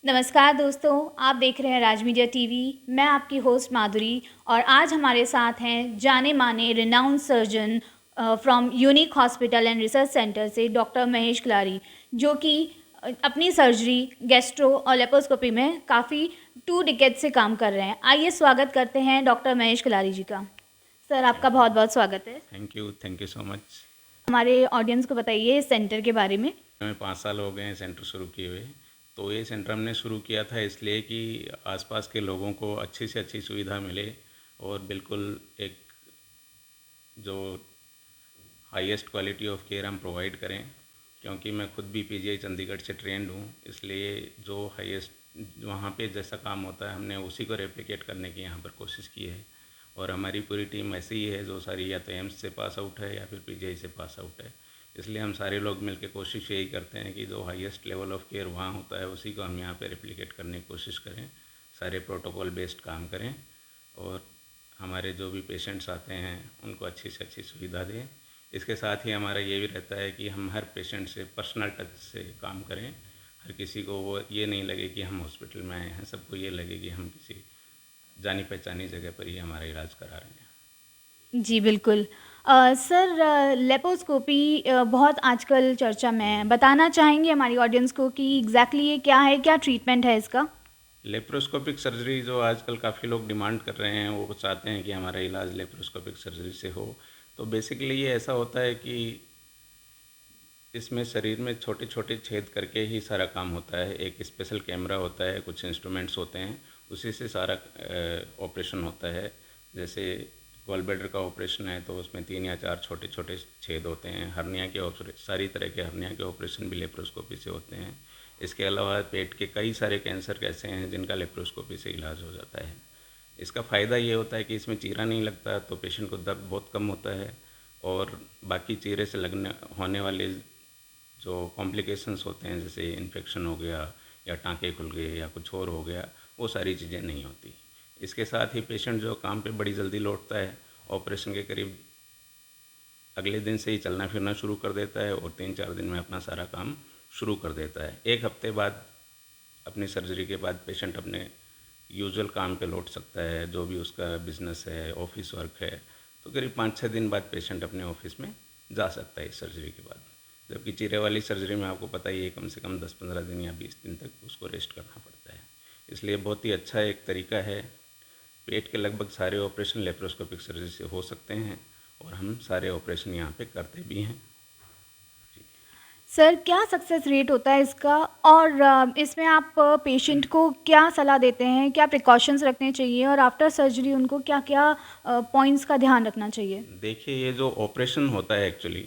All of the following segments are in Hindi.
नमस्कार दोस्तों, आप देख रहे हैं राज मीडिया टीवी। मैं आपकी होस्ट माधुरी और आज हमारे साथ हैं जाने माने renowned surgeon from unique hospital and research centre से डॉक्टर महेश कलारी, जो कि अपनी सर्जरी गैस्ट्रो और लेप्रोस्कोपी में काफ़ी 2 डिकेड से काम कर रहे हैं। आइए स्वागत करते हैं डॉक्टर महेश कलारी जी का। सर, आपका बहुत बहुत स्वागत है। Thank you so much. हमारे ऑडियंस को बताइए इस सेंटर के बारे में। हमें 5 साल हो गए हैं सेंटर शुरू किए हुए। तो ये सेंटर हमने शुरू किया था इसलिए कि आसपास के लोगों को अच्छी से अच्छी सुविधा मिले और बिल्कुल एक जो हाईएस्ट क्वालिटी ऑफ केयर हम प्रोवाइड करें, क्योंकि मैं खुद भी पीजीआई चंडीगढ़ से ट्रेंड हूँ। इसलिए जो हाईएस्ट वहाँ पे जैसा काम होता है हमने उसी को रेप्लिकेट करने की यहाँ पर कोशिश की है। और हमारी पूरी टीम ऐसी ही है जो सारी या तो एम्स से पास आउट है या फिर पीजीआई से पास आउट है। इसलिए हम सारे लोग मिलकर कोशिश यही करते हैं कि जो हाईएस्ट लेवल ऑफ केयर वहाँ होता है उसी को हम यहाँ पे रेप्लिकेट करने की कोशिश करें, सारे प्रोटोकॉल बेस्ड काम करें और हमारे जो भी पेशेंट्स आते हैं उनको अच्छी से अच्छी सुविधा दें। इसके साथ ही हमारा ये भी रहता है कि हम हर पेशेंट से पर्सनल टच से काम करें। हर किसी को वो ये नहीं लगे कि हम हॉस्पिटल में आए हैं, सबको ये लगे कि हम किसी जानी पहचानी जगह पर ही हमारा इलाज करा रहे हैं। जी, बिल्कुल। सर, लेप्रोस्कोपी बहुत आजकल चर्चा में है। बताना चाहेंगे हमारी ऑडियंस को कि एग्ज़ैक्टली ये क्या है? क्या ट्रीटमेंट है इसका? लेप्रोस्कोपिक सर्जरी जो आजकल काफ़ी लोग डिमांड कर रहे हैं, वो चाहते हैं कि हमारा इलाज लेप्रोस्कोपिक सर्जरी से हो। तो बेसिकली ये ऐसा होता है कि इसमें शरीर में छोटे छोटे छेद करके ही सारा काम होता है। एक स्पेशल कैमरा होता है, कुछ इंस्ट्रूमेंट्स होते हैं, उसी से सारा ऑपरेशन होता है। जैसे गॉलब्लैडर का ऑपरेशन है तो उसमें 3 या 4 छोटे छोटे छेद होते हैं। हर्निया के ऑपरेशन, सारी तरह के हर्निया के ऑपरेशन भी लेप्रोस्कोपी से होते हैं। इसके अलावा पेट के कई सारे कैंसर ऐसे हैं जिनका लेप्रोस्कोपी से इलाज हो जाता है। इसका फ़ायदा ये होता है कि इसमें चीरा नहीं लगता, तो पेशेंट को दर्द बहुत कम होता है और बाकी चीरे से लगने होने वाले जो कॉम्प्लिकेशंस होते हैं, जैसे इन्फेक्शन हो गया या टाँके खुल गए या कुछ और हो गया, वो सारी चीज़ें नहीं होती। इसके साथ ही पेशेंट जो काम पे बड़ी जल्दी लौटता है, ऑपरेशन के करीब अगले दिन से ही चलना फिरना शुरू कर देता है और 3-4 दिन में अपना सारा काम शुरू कर देता है। 1 हफ्ते बाद अपनी सर्जरी के बाद पेशेंट अपने यूजुअल काम पे लौट सकता है, जो भी उसका बिज़नेस है, ऑफिस वर्क है। तो करीब 5-6 दिन बाद पेशेंट अपने ऑफिस में जा सकता है इस सर्जरी के बाद। जबकि चीरे वाली सर्जरी में आपको पता ही है, कम से कम 10-15 दिन या 20 दिन तक उसको रेस्ट करना पड़ता है। इसलिए बहुत ही अच्छा एक तरीका है। पेट के लगभग सारे ऑपरेशन लेप्रोस्कोपिक सर्जरी से हो सकते हैं और हम सारे ऑपरेशन यहाँ पे करते भी हैं। सर, क्या सक्सेस रेट होता है इसका? और इसमें आप पेशेंट को क्या सलाह देते हैं? क्या प्रिकॉशंस रखने चाहिए और आफ्टर सर्जरी उनको क्या-क्या पॉइंट्स का ध्यान रखना चाहिए? देखिए, ये जो ऑपरेशन होता है एक्चुअली,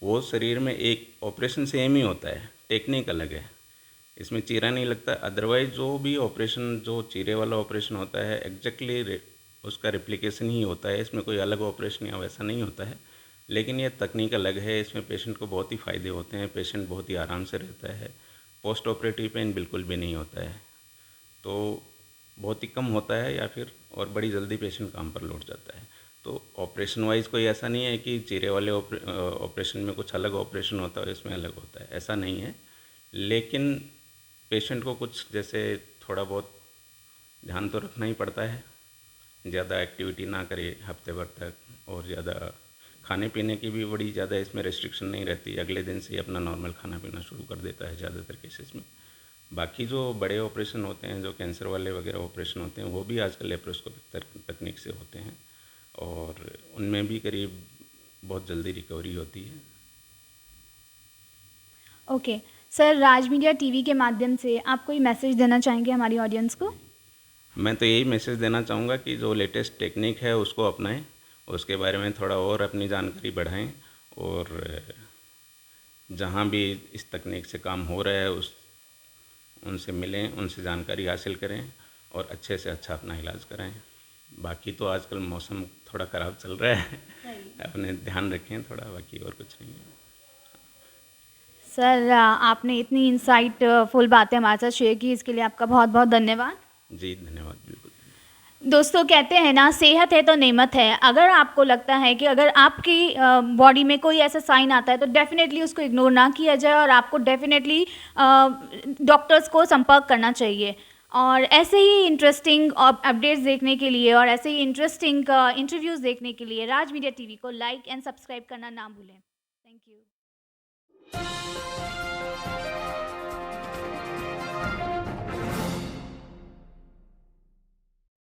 वो शरीर में एक ऑपरेशन सेम ही होता है, टेक्निक अलग है। इसमें चीरा नहीं लगता। अदरवाइज़ जो भी ऑपरेशन, जो चीरे वाला ऑपरेशन होता है, एग्जैक्टली उसका रिप्लिकेशन ही होता है। इसमें कोई अलग ऑपरेशन या वैसा नहीं होता है। लेकिन ये तकनीक अलग है। इसमें पेशेंट को बहुत ही फ़ायदे होते हैं, पेशेंट बहुत ही आराम से रहता है। पोस्ट ऑपरेटिव पेन बिल्कुल भी नहीं होता है, तो बहुत ही कम होता है या फिर और बड़ी जल्दी पेशेंट काम पर लौट जाता है। तो ऑपरेशन वाइज कोई ऐसा नहीं है कि चीरे वाले ऑपरेशन में कुछ अलग ऑपरेशन होता है, इसमें अलग होता है, ऐसा नहीं है। लेकिन पेशेंट को कुछ जैसे थोड़ा बहुत ध्यान तो रखना ही पड़ता है। ज़्यादा एक्टिविटी ना करे हफ्ते भर तक, और ज़्यादा खाने पीने की भी बड़ी ज़्यादा इसमें रेस्ट्रिक्शन नहीं रहती। अगले दिन से ही अपना नॉर्मल खाना पीना शुरू कर देता है ज़्यादातर केसेस में। बाकी जो बड़े ऑपरेशन होते हैं, जो कैंसर वाले वगैरह ऑपरेशन होते हैं, वो भी आजकल लेप्रोस्कोपिक तकनीक से होते हैं और उनमें भी करीब बहुत जल्दी रिकवरी होती है। ओके। सर, राज मीडिया टीवी के माध्यम से आप कोई मैसेज देना चाहेंगे हमारी ऑडियंस को? मैं तो यही मैसेज देना चाहूँगा कि जो लेटेस्ट टेक्निक है उसको अपनाएं, उसके बारे में थोड़ा और अपनी जानकारी बढ़ाएं और जहाँ भी इस तकनीक से काम हो रहा है उनसे मिलें, उनसे जानकारी हासिल करें और अच्छे से अच्छा अपना इलाज कराएं। बाकी तो आजकल मौसम थोड़ा ख़राब चल रहा है, अपने ध्यान रखें थोड़ा, बाकी और कुछ नहीं है। सर, आपने इतनी इंसाइट फुल बातें हमारे साथ शेयर की, इसके लिए आपका बहुत बहुत धन्यवाद। जी धन्यवाद, बिल्कुल। दोस्तों कहते हैं ना, सेहत है तो नेमत है। अगर आपको लगता है कि अगर आपकी बॉडी में कोई ऐसा साइन आता है तो डेफ़िनेटली उसको इग्नोर ना किया जाए और आपको डेफ़िनेटली डॉक्टर्स को संपर्क करना चाहिए। और ऐसे ही इंटरेस्टिंग अपडेट्स देखने के लिए और ऐसे ही इंटरेस्टिंग इंटरव्यूज़ देखने के लिए राज मीडिया टीवी को लाइक एंड सब्सक्राइब करना ना भूलें। Thank you.